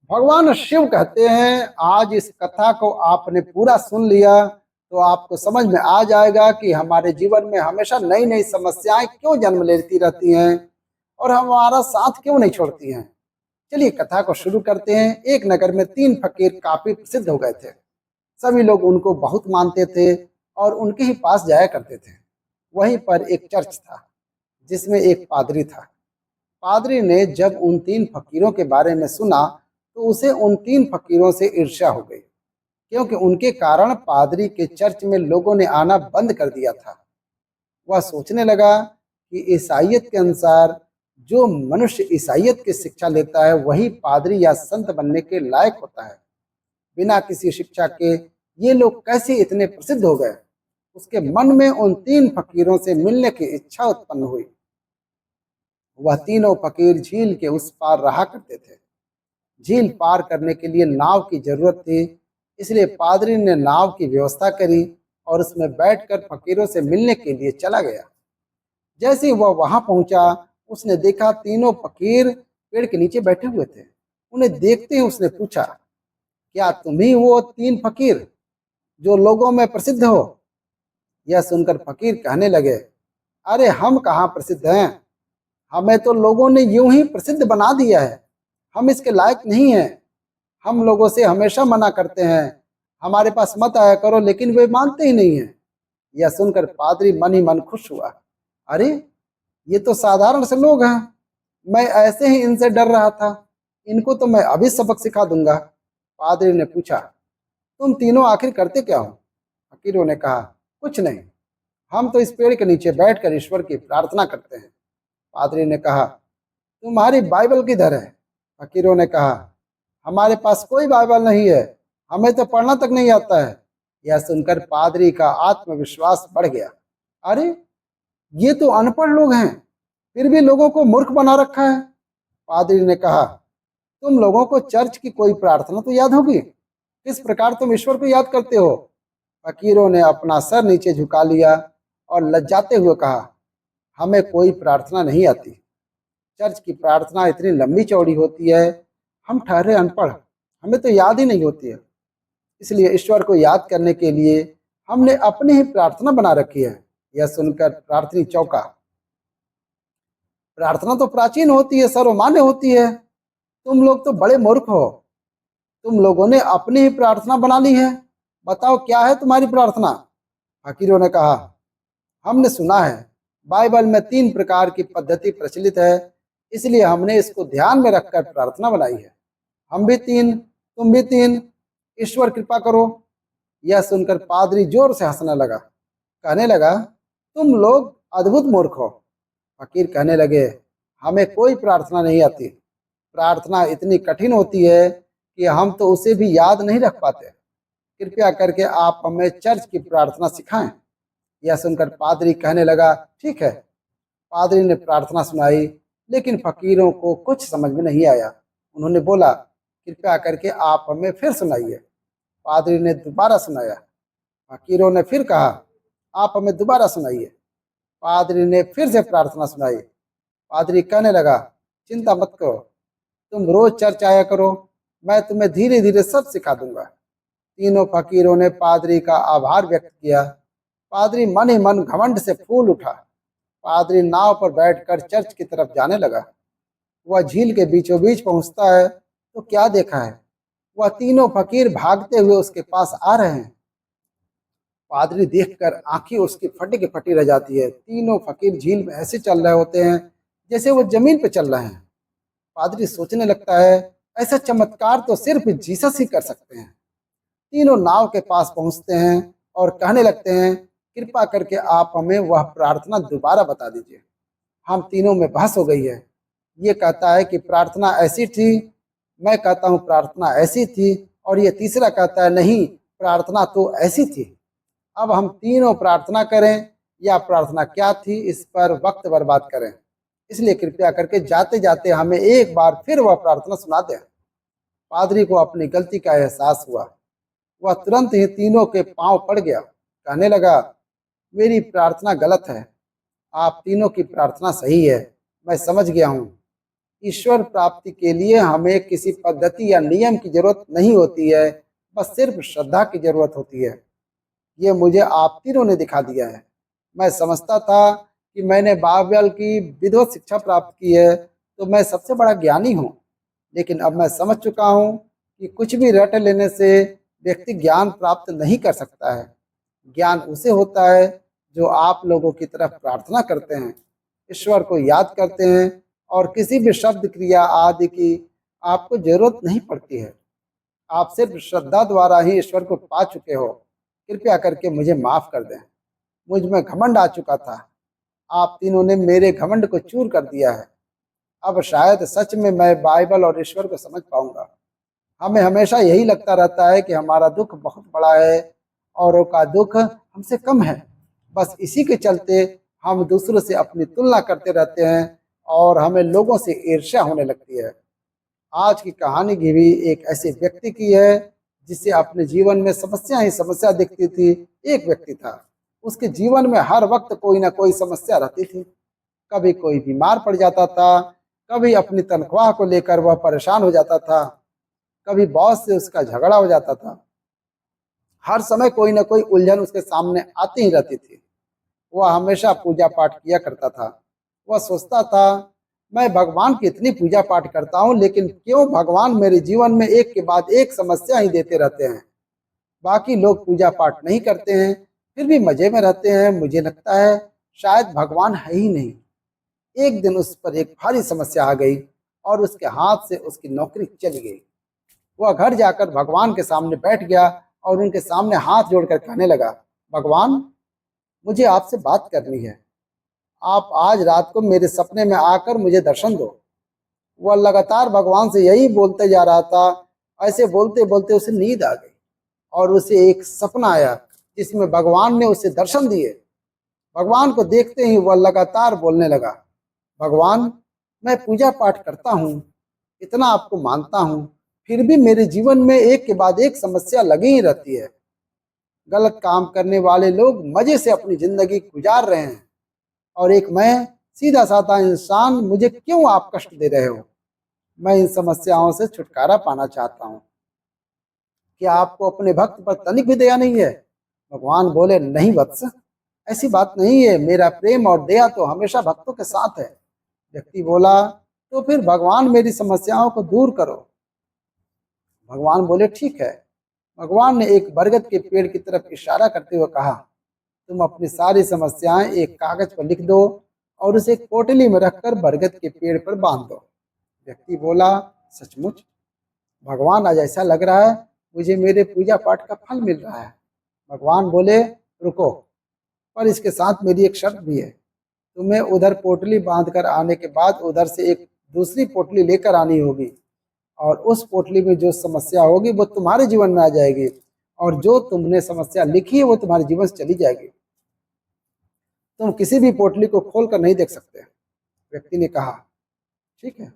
भगवान शिव कहते हैं, आज इस कथा को आपने पूरा सुन लिया तो आपको समझ में आ जाएगा कि हमारे जीवन में हमेशा नई नई समस्याएं क्यों जन्म लेती रहती हैं और हमारा साथ क्यों नहीं छोड़ती हैं। चलिए कथा को शुरू करते हैं। एक नगर में तीन फकीर काफी प्रसिद्ध हो गए थे। सभी लोग उनको बहुत मानते थे और उनके ही पास जाया करते थे। वहीं पर एक चर्च था जिसमें एक पादरी था। पादरी ने जब उन तीन फकीरों के बारे में सुना तो उसे उन तीन फकीरों से ईर्ष्या हो गई, क्योंकि उनके कारण पादरी के चर्च में लोगों ने आना बंद कर दिया था। वह सोचने लगा कि ईसाइयत के अनुसार जो मनुष्य ईसाइयत की शिक्षा लेता है वही पादरी या संत बनने के लायक होता है। बिना किसी शिक्षा के ये लोग कैसे इतने प्रसिद्ध हो गए। उसके मन में उन तीन फकीरों से मिलने की इच्छा उत्पन्न हुई। वह तीनों फकीर झील के उस पार रहा करते थे। झील पार करने के लिए नाव की जरूरत थी, इसलिए पादरी ने नाव की व्यवस्था करी और उसमें बैठकर फकीरों से मिलने के लिए चला गया। जैसे ही वह वहां पहुंचा, उसने देखा तीनों फकीर पेड़ के नीचे बैठे हुए थे। उन्हें देखते ही उसने पूछा, क्या तुम ही वो तीन फकीर जो लोगों में प्रसिद्ध हो? यह सुनकर फकीर कहने लगे, अरे हम कहाँ प्रसिद्ध हैं, हमें तो लोगों ने यूं ही प्रसिद्ध बना दिया है। हम इसके लायक नहीं हैं। हम लोगों से हमेशा मना करते हैं, हमारे पास मत आया करो, लेकिन वे मानते ही नहीं हैं। यह सुनकर पादरी मन ही मन खुश हुआ। अरे ये तो साधारण से लोग हैं, मैं ऐसे ही इनसे डर रहा था। इनको तो मैं अभी सबक सिखा दूंगा। पादरी ने पूछा, तुम तीनों आखिर करते क्या हो? फकीरों ने कहा, कुछ नहीं, हम तो इस पेड़ के नीचे बैठकर ईश्वर की प्रार्थना करते हैं। पादरी ने कहा, तुम्हारी बाइबल किधर है? फकीरों ने कहा, हमारे पास कोई बाइबल नहीं है, हमें तो पढ़ना तक नहीं आता है। यह सुनकर पादरी का आत्मविश्वास बढ़ गया। अरे ये तो अनपढ़ लोग हैं, फिर भी लोगों को मूर्ख बना रखा है। पादरी ने कहा, तुम लोगों को चर्च की कोई प्रार्थना तो याद होगी, किस प्रकार तुम ईश्वर को याद करते हो? फकीरों ने अपना सर नीचे झुका लिया और लज्जाते हुए कहा, हमें कोई प्रार्थना नहीं आती। चर्च की प्रार्थना इतनी लंबी चौड़ी होती है, हम ठहरे अनपढ़, हमें तो याद ही नहीं होती है। इसलिए ईश्वर को याद करने के लिए हमने अपनी ही प्रार्थना बना रखी है। यह सुनकर प्रार्थनी चौंका। प्रार्थना तो प्राचीन होती है, सर्वमान्य होती है, तुम लोग तो बड़े मूर्ख हो। तुम लोगों ने अपनी ही प्रार्थना बना ली है, बताओ क्या है तुम्हारी प्रार्थना? फकीरों ने कहा, हमने सुना है बाइबल में तीन प्रकार की पद्धति प्रचलित है, इसलिए हमने इसको ध्यान में रखकर प्रार्थना बनाई है। हम भी तीन, तुम भी तीन, ईश्वर कृपा करो। यह सुनकर पादरी जोर से हंसने लगा, कहने लगा, तुम लोग अद्भुत मूर्ख हो। फकीर कहने लगे, हमें कोई प्रार्थना नहीं आती। प्रार्थना इतनी कठिन होती है कि हम तो उसे भी याद नहीं रख पाते। कृपया करके आप हमें चर्च की प्रार्थना सिखाएं। यह सुनकर पादरी कहने लगा, ठीक है। पादरी ने प्रार्थना सुनाई, लेकिन फकीरों को कुछ समझ में नहीं आया। उन्होंने बोला, कृपया करके आप हमें फिर सुनाइए। पादरी ने दोबारा सुनाया। फकीरों ने फिर कहा, आप हमें दोबारा सुनाइए। पादरी ने फिर से प्रार्थना सुनाई। पादरी कहने लगा, चिंता मत करो, तुम रोज चर्च आया करो, मैं तुम्हें धीरे धीरे सब सिखा दूंगा। तीनों फकीरों ने पादरी का आभार व्यक्त किया। पादरी मन ही मन घमंड से फूल उठा। पादरी नाव पर बैठकर चर्च की तरफ जाने लगा। वह झील के बीचों बीच पहुंचता है तो क्या देखा है, वह तीनों फकीर भागते हुए उसके पास आ रहे हैं। पादरी देखकर आंखें उसकी फटी की फटी रह जाती है। तीनों फकीर झील में ऐसे चल रहे होते हैं जैसे वो जमीन पर चल रहे हैं। पादरी सोचने लगता है, ऐसा चमत्कार तो सिर्फ जीसस ही कर सकते हैं। तीनों नाव के पास पहुंचते हैं और कहने लगते हैं, कृपा करके आप हमें वह प्रार्थना दोबारा बता दीजिए। हम तीनों में बहस हो गई है। ये कहता है कि प्रार्थना ऐसी थी, मैं कहता हूँ प्रार्थना ऐसी थी, और ये तीसरा कहता है नहीं, प्रार्थना तो ऐसी थी। अब हम तीनों प्रार्थना करें या प्रार्थना क्या थी इस पर वक्त बर्बाद करें, इसलिए कृपया करके जाते जाते हमें एक बार फिर वह प्रार्थना सुना दें। पादरी को अपनी गलती का एहसास हुआ। वह तुरंत ही तीनों के पांव पड़ गया। कहने लगा, मेरी प्रार्थना गलत है, आप तीनों की प्रार्थना सही है, मैं समझ गया हूँ। ईश्वर प्राप्ति के लिए हमें किसी पद्धति या नियम की जरूरत नहीं होती है, बस सिर्फ श्रद्धा की जरूरत होती है। ये मुझे आप तीनों ने दिखा दिया है। मैं समझता था कि मैंने बाइबल की विधिवत शिक्षा प्राप्त की है तो मैं सबसे बड़ा ज्ञानी हूँ, लेकिन अब मैं समझ चुका हूँ कि कुछ भी रट लेने से व्यक्ति ज्ञान प्राप्त नहीं कर सकता है। ज्ञान उसे होता है जो आप लोगों की तरफ प्रार्थना करते हैं, ईश्वर को याद करते हैं और किसी भी शब्द क्रिया आदि की आपको जरूरत नहीं पड़ती है। आप सिर्फ श्रद्धा द्वारा ही ईश्वर को पा चुके हो। कृपया करके मुझे माफ कर दें। मुझ में घमंड आ चुका था। आप तीनों ने मेरे घमंड को चूर कर दिया है। अब शायद सच में मैं बाइबल और ईश्वर को समझ पाऊंगा। हमें हमेशा यही लगता रहता है कि हमारा दुख बहुत बड़ा है, औरों का दुख हमसे कम है। बस इसी के चलते हम दूसरों से अपनी तुलना करते रहते हैं और हमें लोगों से ईर्ष्या होने लगती है। आज की कहानी भी एक ऐसे व्यक्ति की है जिसे अपने जीवन में समस्या ही समस्या दिखती थी। एक व्यक्ति था, उसके जीवन में हर वक्त कोई ना कोई समस्या रहती थी। कभी कोई बीमार पड़ जाता था, कभी अपनी तनख्वाह को लेकर वह परेशान हो जाता था, कभी बॉस से उसका झगड़ा हो जाता था। हर समय कोई ना कोई उलझन उसके सामने आती ही रहती थी। वह हमेशा पूजा पाठ किया करता था। वह सोचता था, मैं भगवान की इतनी पूजा पाठ करता हूँ, लेकिन क्यों भगवान मेरे जीवन में एक के बाद एक समस्या ही देते रहते हैं। बाकी लोग पूजा पाठ नहीं करते हैं, फिर भी मजे में रहते हैं। मुझे लगता है शायद भगवान है ही नहीं। एक दिन उस पर एक भारी समस्या आ गई और उसके हाथ से उसकी नौकरी चली गई। वह घर जाकर भगवान के सामने बैठ गया और उनके सामने हाथ जोड़कर कहने लगा, भगवान, मुझे आपसे बात करनी है। आप आज रात को मेरे सपने में आकर मुझे दर्शन दो। वह लगातार भगवान से यही बोलते जा रहा था। ऐसे बोलते बोलते उसे नींद आ गई और उसे एक सपना आया जिसमें भगवान ने उसे दर्शन दिए। भगवान को देखते ही वह लगातार बोलने लगा, भगवान, मैं पूजा पाठ करता हूँ, इतना आपको मानता हूँ, फिर भी मेरे जीवन में एक के बाद एक समस्या लगी ही रहती है। गलत काम करने वाले लोग मजे से अपनी जिंदगी गुजार रहे हैं और एक मैं सीधा साधा इंसान, मुझे क्यों आप कष्ट दे रहे हो। मैं इन समस्याओं से छुटकारा पाना चाहता हूँ। क्या आपको अपने भक्त पर तनिक भी दया नहीं है। भगवान बोले, नहीं वत्स, ऐसी बात नहीं है। मेरा प्रेम और दया तो हमेशा भक्तों के साथ है। व्यक्ति बोला, तो फिर भगवान मेरी समस्याओं को दूर करो। भगवान बोले, ठीक है। भगवान ने एक बरगद के पेड़ की तरफ इशारा करते हुए कहा, तुम अपनी सारी समस्याएं एक कागज पर लिख दो और उसे एक पोटली में रखकर बरगद के पेड़ पर बांध दो। व्यक्ति बोला, सचमुच? भगवान, आज ऐसा लग रहा है मुझे मेरे पूजा पाठ का फल मिल रहा है। भगवान बोले, रुको, पर इसके साथ मेरी एक शर्त भी है। तुम्हें उधर पोटली बांध कर आने के बाद उधर से एक दूसरी पोटली लेकर आनी होगी और उस पोटली में जो समस्या होगी वो तुम्हारे जीवन में आ जाएगी और जो तुमने समस्या लिखी है वो तुम्हारे जीवन से चली जाएगी। तुम किसी भी पोटली को खोल कर नहीं देख सकते। व्यक्ति ने कहा, ठीक है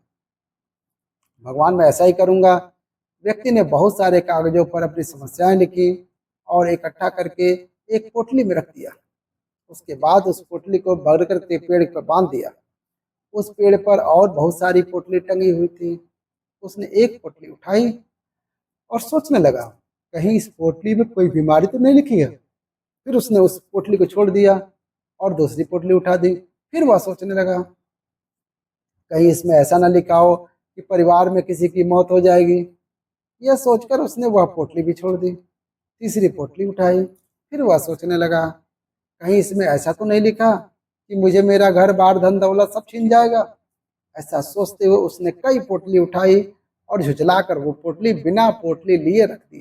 भगवान, मैं ऐसा ही करूंगा। व्यक्ति ने बहुत सारे कागजों पर अपनी समस्याएं लिखी और इकट्ठा करके एक पोटली में रख दिया। उसके बाद उस पोटली को बरगद के पेड़ पर बांध दिया। उस पेड़ पर और बहुत सारी पोटली टंगी हुई थी। उसने एक पोटली उठाई और सोचने लगा, कहीं इस पोटली में कोई बीमारी तो नहीं लिखी है। फिर उसने उस पोटली को छोड़ दिया और दूसरी पोटली उठा दी। फिर वह सोचने लगा, कहीं इसमें ऐसा ना लिखा हो कि परिवार में किसी की मौत हो जाएगी। यह सोचकर उसने वह पोटली भी छोड़ दी। तीसरी पोटली उठाई। फिर वह सोचने लगा, कहीं इसमें ऐसा तो नहीं लिखा कि मुझे मेरा घर बार धन दौलत सब छीन जाएगा। ऐसा सोचते हुए उसने कई पोटली उठाई और झुझलाकर वो पोटली बिना पोटली लिए रख दी।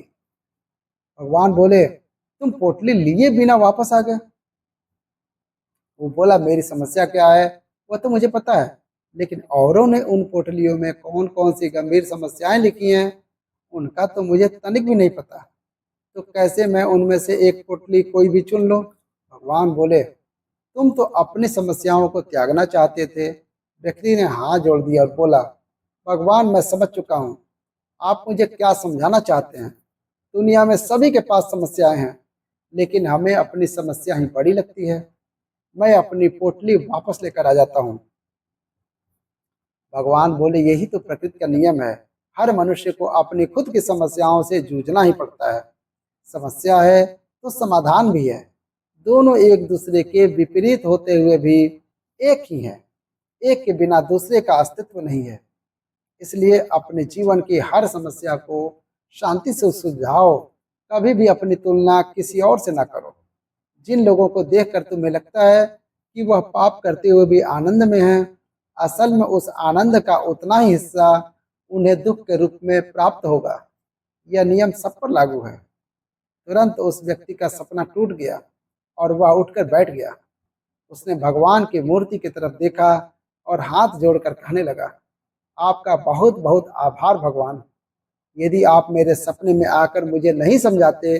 भगवान बोले, तुम पोटली लिए बिना वापस आ गए। वो बोला, मेरी समस्या क्या है वह तो मुझे पता है, लेकिन औरों ने उन पोटलियों में कौन कौन सी गंभीर समस्याएं लिखी हैं उनका तो मुझे तनिक भी नहीं पता। तो कैसे मैं उनमें से एक पोटली कोई भी चुन लूं। भगवान बोले, तुम तो अपनी समस्याओं को त्यागना चाहते थे। व्यक्ति ने हाथ जोड़ दिया और बोला, भगवान, मैं समझ चुका हूँ आप मुझे क्या समझाना चाहते हैं। दुनिया में सभी के पास समस्याएं हैं, लेकिन हमें अपनी समस्या ही बड़ी लगती है। मैं अपनी पोटली वापस लेकर आ जाता हूँ। भगवान बोले यही तो प्रकृति का नियम है। हर मनुष्य को अपनी खुद की समस्याओं से जूझना ही पड़ता है। समस्या है तो समाधान भी है। दोनों एक दूसरे के विपरीत होते हुए भी एक ही हैं। एक के बिना दूसरे का अस्तित्व नहीं है। इसलिए अपने जीवन की हर समस्या को शांति से सुलझाओ। कभी भी अपनी तुलना किसी और से ना करो। जिन लोगों को देखकर तुम्हें लगता है कि वह पाप करते हुए भी आनंद में हैं, असल में उस आनंद का उतना ही हिस्सा उन्हें दुख के रूप में प्राप्त होगा। यह नियम सब पर लागू है। तुरंत उस व्यक्ति का सपना टूट गया और वह उठकर बैठ गया। उसने भगवान की मूर्ति की तरफ देखा और हाथ जोड़कर कहने लगा, आपका बहुत बहुत आभार भगवान। यदि आप मेरे सपने में आकर मुझे नहीं समझाते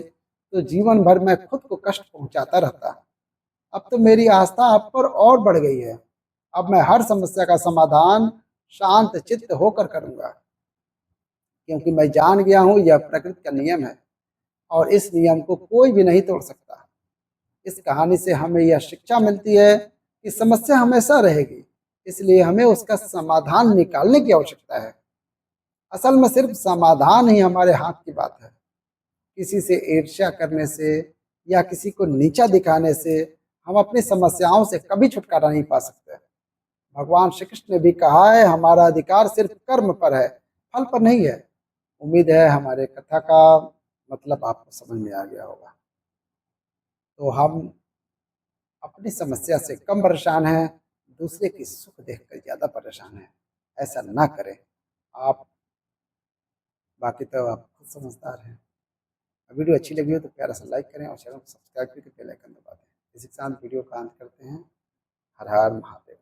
तो जीवन भर मैं खुद को कष्ट पहुंचाता रहता। अब तो मेरी आस्था आप पर और बढ़ गई है। अब मैं हर समस्या का समाधान शांत चित्त होकर करूंगा, क्योंकि मैं जान गया हूँ यह प्रकृति का नियम है और इस नियम को कोई भी नहीं तोड़ सकता। इस कहानी से हमें यह शिक्षा मिलती है कि समस्या हमेशा रहेगी, इसलिए हमें उसका समाधान निकालने की आवश्यकता है। असल में सिर्फ समाधान ही हमारे हाथ की बात है। किसी से ईर्ष्या करने से या किसी को नीचा दिखाने से हम अपनी समस्याओं से कभी छुटकारा नहीं पा सकते। भगवान श्री कृष्ण ने भी कहा है, हमारा अधिकार सिर्फ कर्म पर है, फल पर नहीं है। उम्मीद है हमारे कथा का मतलब आपको समझ में आ गया होगा। तो हम अपनी समस्या से कम परेशान हैं, दूसरे की सुख देखकर ज़्यादा परेशान हैं। ऐसा ना करें आप। बाकी तो आप खुद समझदार हैं। वीडियो अच्छी लगी हो तो प्यारा सा लाइक करें और चैनल को सब्सक्राइब करके बेल आइकन दबा दें। इसी के साथ वीडियो का अंत करते हैं। हर हर महादेव।